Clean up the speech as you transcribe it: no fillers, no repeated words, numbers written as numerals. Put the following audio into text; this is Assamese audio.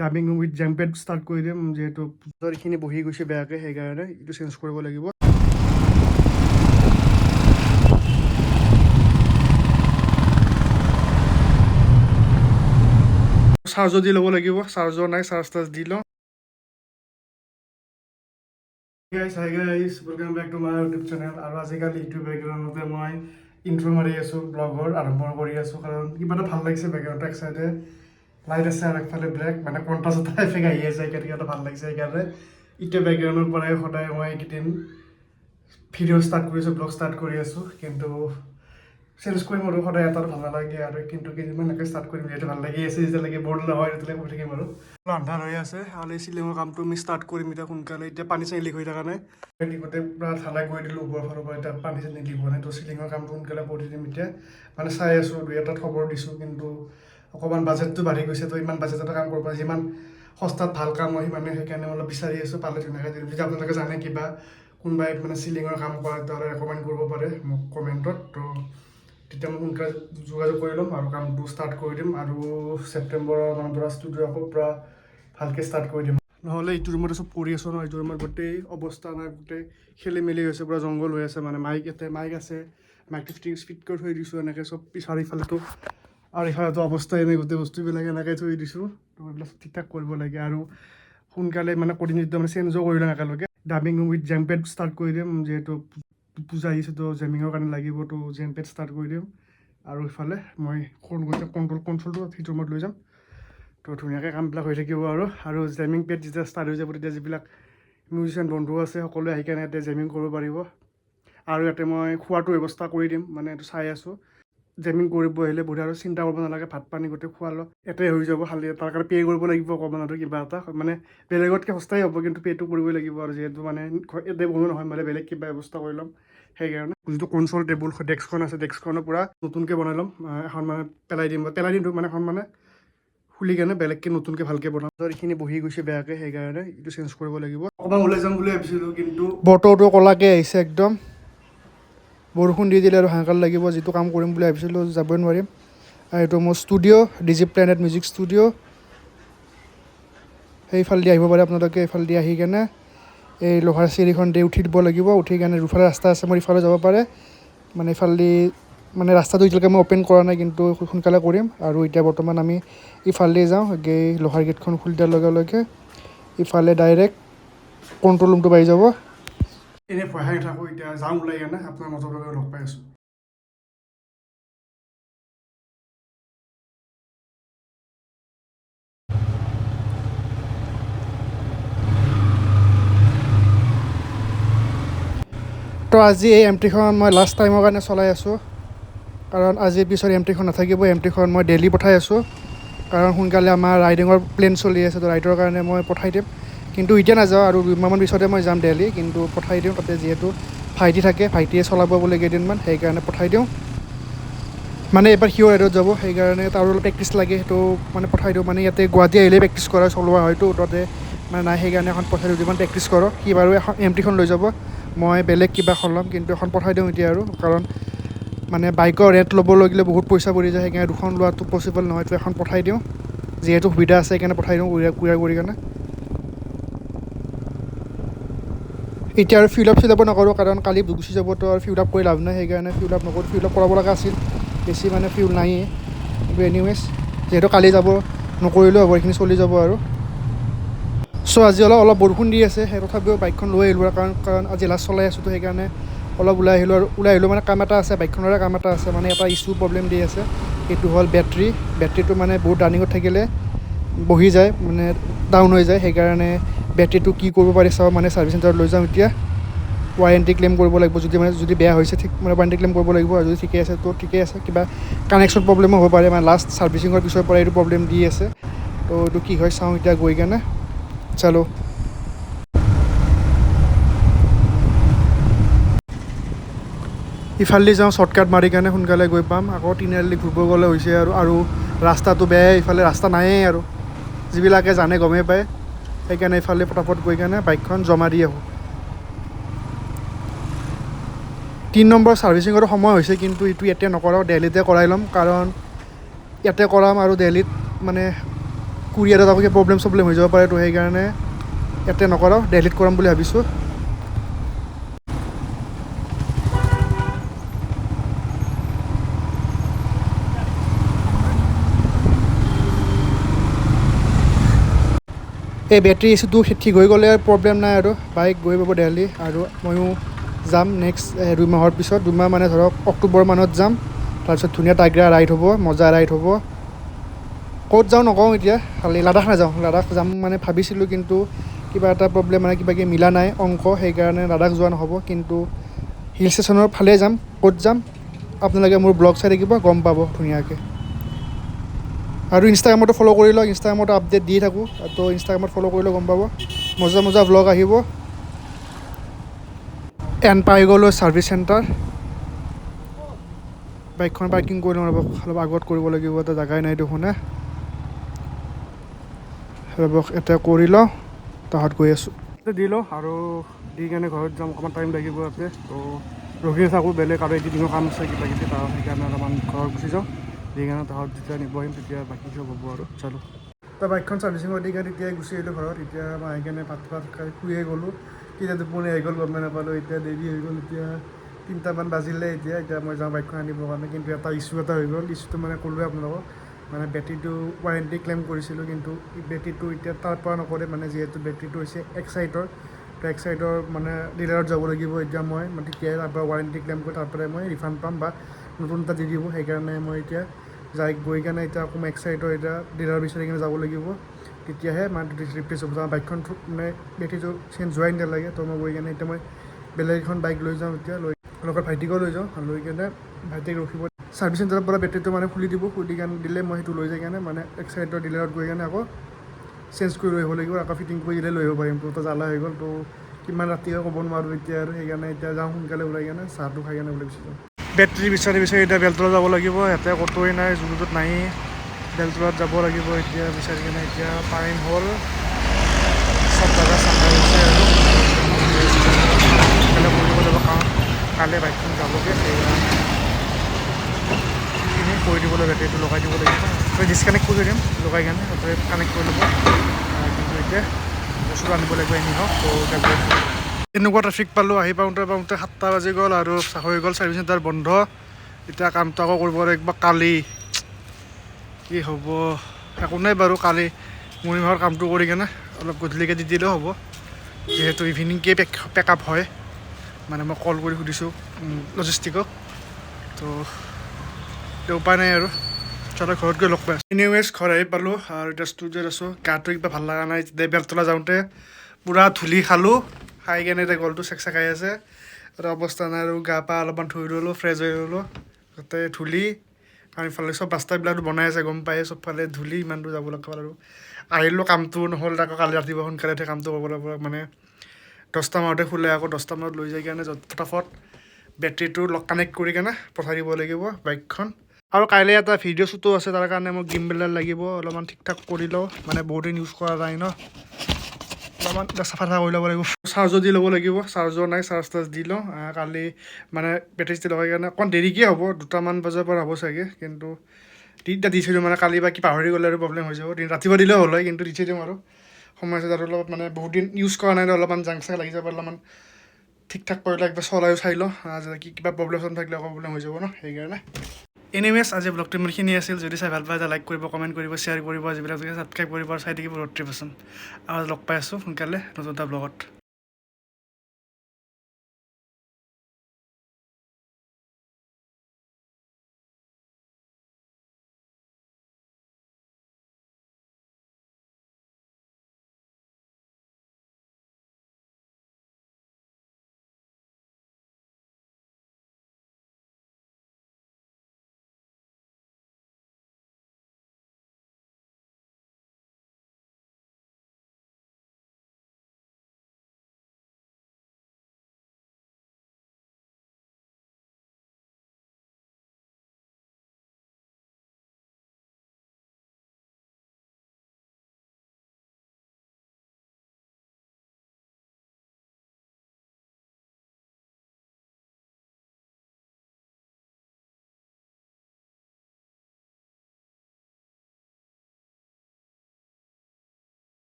ডাবিং উইথ জেম্পেড ষ্টাৰ্ট কৰি দিম যিহেতু এইখিনি বহি গৈছে বেয়াকৈ সেইকাৰণে এইটো চেঞ্জ কৰিব লাগিব চাৰ্জো দি ল'ব লাগিব চাৰ্জো নাই চাৰ্জ দি লওঁ Hi guys, welcome back to my YouTube channel. আৰু আজিকালি ইউটিউব বেকগ্ৰাউণ্ডতে মই ইন্ট্ৰ মাৰি আছোঁ ব্লগৰ আৰম্ভ কৰি আছোঁ কাৰণ কিবা এটা ভাল লাগিছে বেকগ্ৰাউণ্ডটো এক চাইডে লাইট আছে আৰু একফালে ব্লেক মানে কণ্ট্ৰাষ্ট এটা এফেক্ট আহি আছে সেইকাৰণে ভাল লাগিছে সেইকাৰণে ইউটিউব বেকগ্ৰাউণ্ডৰ পৰাই সদায় মই এইকেইদিন ভিডিঅ' ষ্টাৰ্ট কৰি আছোঁ ব্লগ ষ্টাৰ্ট কৰি আছোঁ কিন্তু চেঞ্জ কৰিম আৰু সদায় এটা ভাল নালাগে আৰু কিন্তু কেইদিনমান এনেকৈ ষ্টাৰ্ট কৰিম যিহেতু ভাল লাগি আছে যেতিয়ালৈকে বৰ্ড নহয় তেতিয়ালৈকে কৰি থাকিম আৰু আন্ধাৰ হৈ আছে আৰু এই চিলিঙৰ কামটো আমি ষ্টাৰ্ট কৰিম এতিয়া সোনকালে এতিয়া পানী চানী লিক হৈ থকা নাই গোটেই পূৰা ঢালাই কৰি দিলোঁ ওপৰৰ ফালৰ পৰা এতিয়া পানী চানী লিক হোৱা নাই তো চিলিঙৰ কামটো সোনকালে কৰি দিম এতিয়া মানে চাই আছোঁ দুই এটাত খবৰ দিছোঁ কিন্তু অকণমান বাজেটটো বাঢ়ি গৈছে তো ইমান বাজেটতে কাম কৰিব পাৰে যিমান সস্তাত ভাল কাম হয় সিমানে সেইকাৰণে অলপ বিচাৰি আছোঁ পালে ধুনীয়াকৈ দিম যদি আপোনালোকে জানে কিবা কোনোবাই মানে চিলিঙৰ কাম কৰে তেতিয়াহ'লে ৰেকমেণ্ড কৰিব পাৰে মোক কমেণ্টত তো তেতিয়া মই সোনকালে যোগাযোগ কৰি ল'ম আৰু কামটো ষ্টাৰ্ট কৰি দিম আৰু ছেপ্টেম্বৰৰ মানৰ পৰা ষ্টুডিঅ' আকৌ পূৰা ভালকৈ ষ্টাৰ্ট কৰি দিম নহ'লে এইটো ৰুমতে চব পৰি আছোঁ ন এইটো ৰুমত গোটেই অৱস্থা নাই গোটেই খেলি মেলি হৈছে পূৰা জংঘল হৈ আছে মানে মাইক আছে মাইকটো স্পীড কৰি থৈ দিছোঁ এনেকৈ চব চাৰিওফালেতো আৰু ইফালেতো অৱস্থাই নাই গোটেই বস্তুবিলাক এনেকৈ থৈ দিছোঁ তো এইবিলাক ঠিক ঠাক কৰিব লাগে আৰু সোনকালে মানে কৰ্ডিনেটটো মানে চেঞ্জো কৰি ল'ম একেলগে ডাবিং উইথ জেম্পেড ষ্টাৰ্ট কৰি দিম যিহেতু পূজা আহিছে তো জেমিঙৰ কাৰণে লাগিব তো জেম্পেড ষ্টাৰ্ট কৰি দিম আৰু ইফালে মই কণ্ট্ৰলটো সেইটো ৰুমত লৈ যাম তো ধুনীয়াকৈ কামবিলাক হৈ থাকিব আৰু জেমিং পেড যেতিয়া ষ্টাৰ্ট হৈ যাব তেতিয়া যিবিলাক মিউজিচিয়ান বন্ধু আছে সকলোৱে আহি কেনে ইয়াতে জেমিং কৰিব পাৰিব আৰু ইয়াতে মই খোৱাটো ব্যৱস্থা কৰি দিম মানে এইটো চাই আছোঁ জেমিং কৰিব আহিলে বহুত আৰু চিন্তা কৰিব নালাগে ভাত পানী গোটেই খোৱা লোৱা এটাই হৈ যাব খালি তাৰ কাৰণে পে' কৰিব লাগিব অকণমান আৰু কিবা এটা মানে বেলেগতকৈ সস্তাই হ'ব কিন্তু পে'টো কৰিবই লাগিব আৰু যিহেতু মানে ইয়াতে বনো নহয় মানে বেলেগ কিবা ব্যৱস্থা কৰি ল'ম সেইকাৰণে যিটো কনচল টেবুল ডেস্কখন আছে ডেস্কখনৰ পূৰা নতুনকৈ বনাই ল'ম এখন মানে পেলাই দিম মানে এখন মানে খুলি কেনে বেলেগকৈ নতুনকৈ ভালকৈ বনাম এইখিনি বহি গৈছে বেয়াকৈ সেইকাৰণে এইটো চেঞ্জ কৰিব লাগিব অকণমান ওলাই যাম বুলি ভাবিছিলোঁ কিন্তু বতৰটো ক'লাকৈ আহিছে একদম বৰষুণ দি দিলে আৰু হাহাকাৰ লাগিব যিটো কাম কৰিম বুলি ভাবিছিলোঁ যাবই নোৱাৰিম আৰু এইটো মোৰ ষ্টুডিঅ' ডিজি প্লেনেট মিউজিক ষ্টুডিঅ' সেইফালেদি আহিব পাৰে আপোনালোকে এইফালেদি আহি কেনে এই লোহাৰ চিৰিখন দি উঠি দিব লাগিব উঠি কেনে দুফালে ৰাস্তা আছে মোৰ ইফালে যাব পাৰে মানে ইফালেদি মানে ৰাস্তাটো এতিয়ালৈকে মই অ'পেন কৰা নাই কিন্তু সোনকালে কৰিম আৰু এতিয়া বৰ্তমান আমি ইফালেদি যাওঁ লোহাৰ গেটখন খুলি দিয়াৰ লগে লগে ইফালে ডাইৰেক্ট কণ্ট্ৰল ৰুমটো পাই যাব এনেই ভয় খাই থাকোঁ এতিয়া যাওঁ ওলাই কেনে আপোনাৰ মটৰভ্লগত লগ পাই আছোঁ তো আজি এই MT-খন মই লাষ্ট টাইমৰ কাৰণে চলাই আছোঁ কাৰণ আজিৰ পিছত MT-খন নাথাকিব MT-খন মই দেলহি পঠাই আছোঁ কাৰণ সোনকালে আমাৰ ৰাইডিঙৰ প্লেন চলি আছে তো ৰাইডৰ কাৰণে মই পঠাই দিম কিন্তু এতিয়া নাযাওঁ আৰু 2 মাহমান পিছতে মই যাম দেলহি কিন্তু পঠাই দিওঁ তাতে যিহেতু ভাইটি থাকে ভাইটিয়ে চলাব বোলে কেইদিনমান সেইকাৰণে পঠাই দিওঁ মানে এবাৰ সিও ৰাইডত যাব সেইকাৰণে তাৰো অলপ প্ৰেক্টিচ লাগে সেইটো মানে পঠাই দিওঁ মানে ইয়াতে গুৱাহাটী আহিলে প্ৰেক্টিচ কৰা চলোৱা হয়তো তাতে মানে নাই সেইকাৰণে এখন পঠাই দিওঁ যিমান প্ৰেক্টিচ কৰক সি বাৰু এখন MT-খন লৈ যাব মই বেলেগ কিবা এখন ল'ম কিন্তু এখন পঠাই দিওঁ এতিয়া আৰু কাৰণ মানে বাইকৰ ৰেট ল'ব লাগিলে বহুত পইচা পৰি যায় সেইকাৰণে দুখন লোৱাটো পচিবল নহয় তো এখন পঠাই দিওঁ যিহেতু সুবিধা আছে সেইকাৰণে পঠাই দিওঁ কুৰিয়াৰ কৰি কেনে এতিয়া আৰু ফিল আপ নকৰোঁ কাৰণ কালি গুচি যাব তো আৰু ফিল আপ কৰি লাভ নাই সেইকাৰণে ফিল আপ নকৰোঁ ফিল আপ কৰাব লগা আছিল বেছি মানে ফিউল নাইয়ে কিন্তু এনিৱেজ যিহেতু কালি যাব নকৰিলেও হ'ব এইখিনি চলি যাব আৰু চ' আজি অলপ বৰষুণ দি আছে সেই তথাপিও বাইকখন লৈ আহিলোঁ কাৰণ আজি লাষ্ট চলাই আছোঁ তো সেইকাৰণে অলপ ওলাই আহিলোঁ মানে কাম এটা আছে বাইকখনৰে কাম এটা আছে মানে এটা ইছ্যু প্ৰব্লেম দি আছে সেইটো হ'ল বেটৰীটো মানে বহুত ৰানিঙত থাকিলে বহি যায় মানে ডাউন হৈ যায় সেইকাৰণে বেটৰীটো কি কৰিব পাৰি চাওঁ মানে ছাৰ্ভিচ চেণ্টাৰত লৈ যাওঁ এতিয়া ৱাৰেণ্টি ক্লেইম কৰিব লাগিব যদি বেয়া হৈছে ঠিক মানে ৱাৰেণ্টি ক্লেইম কৰিব লাগিব আৰু যদি ঠিকে আছে তো ঠিকে আছে কিবা কানেকশ্যন প্ৰব্লেমো হ'ব পাৰে মানে লাষ্ট ছাৰ্ভিচিঙৰ পিছৰ পৰা এইটো প্ৰব্লেম দি আছে তো এইটো কি হয় চাওঁ এতিয়া গৈ কেনে চালো ইফালেদি যাওঁ শ্বৰ্টকাট মাৰি কেনে সোনকালে গৈ পাম আকৌ তিনিআলি ঘূৰিব গ'লে হৈছে আৰু ৰাস্তাটো বেয়াই ইফালে ৰাস্তা নায়েই আৰু যিবিলাকে জানে গমেই পায় সেইকাৰণে ইফালে পটাপট গৈ কেনে বাইকখন জমা দি আহোঁ 3 নম্বৰ ছাৰ্ভিচিঙৰো সময় হৈছে কিন্তু এইটো ইয়াতে নকৰাওঁ দেলহিতে কৰাই ল'ম কাৰণ ইয়াতে কৰাম আৰু দেলহিত মানে কুৰিয়াৰত আকৌ প্ৰব্লেম হৈ যাব পাৰে, তো সেইকাৰণে ইয়াতে নকৰাওঁ, দেলহিত কৰাম বুলি ভাবিছোঁ। এই বেটাৰী ইছ্যুটো ঠিক হৈ গ'লে প্ৰব্লেম নাই আৰু বাইক গৈ পাব দেলহি। আৰু ময়ো যাম নেক্সট 2 মাহৰ পিছত, 2 মাহ মানে ধৰক অক্টোবৰ মানত যাম। তাৰপিছত ধুনীয়া টাইগ্ৰা ৰাইড হ'ব, মজা ৰাইড হ'ব। ক'ত যাওঁ নকওঁ এতিয়া, খালি লাডাখ নাযাওঁ। লাডাখ যাম মানে ভাবিছিলোঁ, কিন্তু কিবা এটা প্ৰব্লেম মানে কিবাকিবি মিলা নাই অংক, সেইকাৰণে লাডাখ যোৱা নহ'ব। কিন্তু হিল ষ্টেচনৰ ফালে যাম। ক'ত যাম আপোনালোকে মোৰ ব্লগ চাই থাকিব, গম পাব ধুনীয়াকৈ। আৰু ইনষ্টাগ্ৰামতো ফ'ল' কৰি লওক, ইনষ্টাগ্ৰামতো আপডেট দি থাকোঁ, তো ইনষ্টাগ্ৰামত ফ'ল' কৰিলে গম পাব, মজা মজা ব্লগ আহিব। এন পাই গ'লোঁ ছাৰ্ভিচ চেণ্টাৰ। বাইকখন পাৰ্কিং কৰি লওঁ, অলপ আগত কৰিব লাগিব, এটা জেগাই নাই দেখোনে। ৰ'ব এতিয়া কৰি লওঁ, তাহাঁত গৈ আছোঁ। দি লওঁ আৰু দি কেনে ঘৰত যাম, অকণমান টাইম লাগিব ইয়াতে। তো ৰখি থাকোঁ, বেলেগ আৰু এডিটিঙৰ কাম আছে কিবাকিবি, তাৰ সেইকাৰণে অলপমান ঘৰত গুচি যাওঁ। দি কেনে তাহাঁত যেতিয়া নিব আহিম তেতিয়া বাকী চব হ'ব আৰু চালোঁ। তো বাইকখন ছাৰ্ভিচিঙত দি কেনে তেতিয়াই গুচি আহিলোঁ ঘৰত। এতিয়া মই আহি কেনে ভাত খাই শুয়ে গ'লোঁ। কেতিয়া টোপনি আহি গ'ল গমেই নাপালোঁ। এতিয়া দেৰি হৈ গ'ল, এতিয়া 3টামান বাজিলে। এতিয়া মই যাওঁ বাইকখন আনিবৰ কাৰণে, কিন্তু এটা ইছ্যু এটা হৈ গ'ল। ইছ্যুটো মানে ক'লোৱে আপোনালোকক, মানে বেটেৰীটো ৱাৰেণ্টি ক্লেইম কৰিছিলোঁ, কিন্তু বেটেৰীটো এতিয়া তাৰ পৰা নকৰে, মানে যিহেতু বেটেৰীটো হৈছে এক্সাইটৰ। তো এক্সাইটৰ মানে ডিলাৰত যাব লাগিব এতিয়া মই, তেতিয়াই তাৰ পৰা ৱাৰেণ্টি ক্লেইম কৰি তাৰ পৰাই মই ৰিফাণ্ড পাম বা নতুন এটা দি দিব। সেইকাৰণে মই এতিয়া গৈ কেনে এতিয়া আকৌ মই এক্সাইটৰ এতিয়া ডিলাৰ বিচাৰি কিনে যাব লাগিব, তেতিয়াহে মানে ৰিপ্লেচ হ'ব। বাইকখন মানে বেটেৰীটো চেঞ্জ হোৱাই নালাগে। তো মই গৈ কেনে এতিয়া মই বেলেগ এখন বাইক লৈ যাওঁ, এতিয়া লগত ভাইটিকো লৈ যাওঁ। লৈ কেনে ভাইটিক ৰখিব, ছাৰ্ভিচ চেণ্টাৰৰ পৰা বেটেৰীটো মানে খুলি দিব। খুলি কেনে দিলে মই সেইটো লৈ যাই কেনে মানে এক্সাইটৰ ডিলাৰত গৈ কেনে আকৌ চেঞ্জ কৰি লৈ আহিব লাগিব, আকৌ ফিটিং কৰি দিলে লৈ আহিব পাৰিম। তো জ্বালা হৈ গ'ল, তো কিমান ৰাতি হয় ক'ব নোৱাৰোঁ এতিয়া, আৰু সেইকাৰণে এতিয়া যাওঁ সোনকালে ওলাই কেনে চাহটো খাই কেনে ওলাই গুচি যাওঁ। বেটেৰী বিচাৰি এতিয়া বেলতলা যাব লাগিব, ইয়াতে ক'তোৱেই নাই, যোনটোত নায়েই। বেলতলাত যাব লাগিব এতিয়া বিচাৰি কেনে। এতিয়া টাইম হ'ল, চব জেগা চাফা হৈছে আৰু সোনকালে কৰিব লাগিব, কাৰণ কাইলৈ বাইকখন যাবগৈ। সেইকাৰণে কৰি দিব লাগিব, বেটেৰীটো লগাই দিব লাগিব। ডিছকানেক্ট কৰি দিম, লগাই কেনে তাতে কানেক্ট কৰি ল'ব। কিন্তু এতিয়া বস্তুটো আনিব লাগিব, এনি হওক। তো এনেকুৱা ট্ৰেফিক পালোঁ, আহি পাওঁতে 7টা বাজি গ'ল আৰু হৈ গ'ল ছাৰ্ভিচ চেণ্টাৰ বন্ধ। এতিয়া কামটো আকৌ কৰিব লাগিব কালি, কি হ'ব একো নাই বাৰু। কালি মৰ্ণিঙৰ কামটো কৰি কেনে অলপ গধূলিকৈ দি দিলেও হ'ব, যিহেতু ইভিনিংকৈ পেক আপ হয়। মানে মই কল কৰি সুধিছোঁ লজিষ্টিকক, তো উপায় নাই আৰু চবে ঘৰত গৈ লগ পাই আছোঁ। এনিৱেজ ঘৰ আহি পালোঁ আৰু এতিয়া ষ্টুডিঅ'ত আছোঁ। গাটো কিবা ভাল লগা নাই। বেলতলা যাওঁতে পূৰা ধূলি খালোঁ, খাই কেনে এতিয়া গলটো চেকচেকাই আছে আৰু অৱস্থা নাই। আৰু গা পা অলপমান ধুই ল'লোঁ, ফ্ৰেছ হৈ ল'লোঁ। তাতে ধূলি, কাৰণ ইফালে চব ৰাস্তাবিলাকতো বনাই আছে, গম পায়, চবফালে ধূলি, ইমান দূৰ যাব লগা আৰু আহিলোঁ। কামটো নহ'ল, আকৌ কালি ৰাতিপুৱা সোনকালে উঠি কামটো কৰিব লাগিব। মানে 10টা মানতে খোলে, আকৌ 10টা মানত লৈ যাই কেনে ফটাফট বেটেৰীটো কানেক্ট কৰি কেনে পঠাই দিব লাগিব বাইকখন। আৰু কাইলৈ এটা ভিডিঅ' শ্বুটো আছে, তাৰ কাৰণে মোক গিম্বেল লাগিব, অলপমান ঠিক ঠাক কৰি লওঁ। মানে বহুত দিন ইউজ কৰা যায় ন, অলপমান চাফা কৰি ল'ব লাগিব। চাৰ্জো দি ল'ব লাগিব, চাৰ্জো নাই, চাৰ্জ দি লওঁ। কালি মানে বেটেৰী লগাই কাৰণে অকণমান দেৰিকৈ হ'ব, 2টামান বজাৰ পৰা হ'ব চাগে। কিন্তু এতিয়া দি থৈ দিওঁ, মানে কালি বা কি পাহৰি গ'লে আৰু প্ৰব্লেম হৈ যাব। ৰাতিপুৱা দিলেও হ'ল হয়, কিন্তু দি থৈ দিওঁ আৰু সময় আছে। আৰু অলপ মানে বহুত দিন ইউজ কৰা নাই, অলপমান জাং চাং লাগি যাব, অলপমান ঠিক ঠাক কৰিলে একবাৰ চলাইও চাই লওঁ, কিবা প্ৰব্লেম থাকিলে প্ৰব্লেম হৈ যাব ন, সেইকাৰণে। এনিৱেজ আজি ব্লগটো ইমানখিনি আছিল। যদি চাই ভাল পায় লাইক কৰিব, কমেণ্ট কৰিব, শ্বেয়াৰ কৰিব, যিবিলাক ছাবস্ক্ৰাইব কৰিব আৰু চাই থাকিব ৰোড ট্ৰিপ আছাম। আৰু লগ পাই আছোঁ সোনকালে নতুন এটা ব্লগত।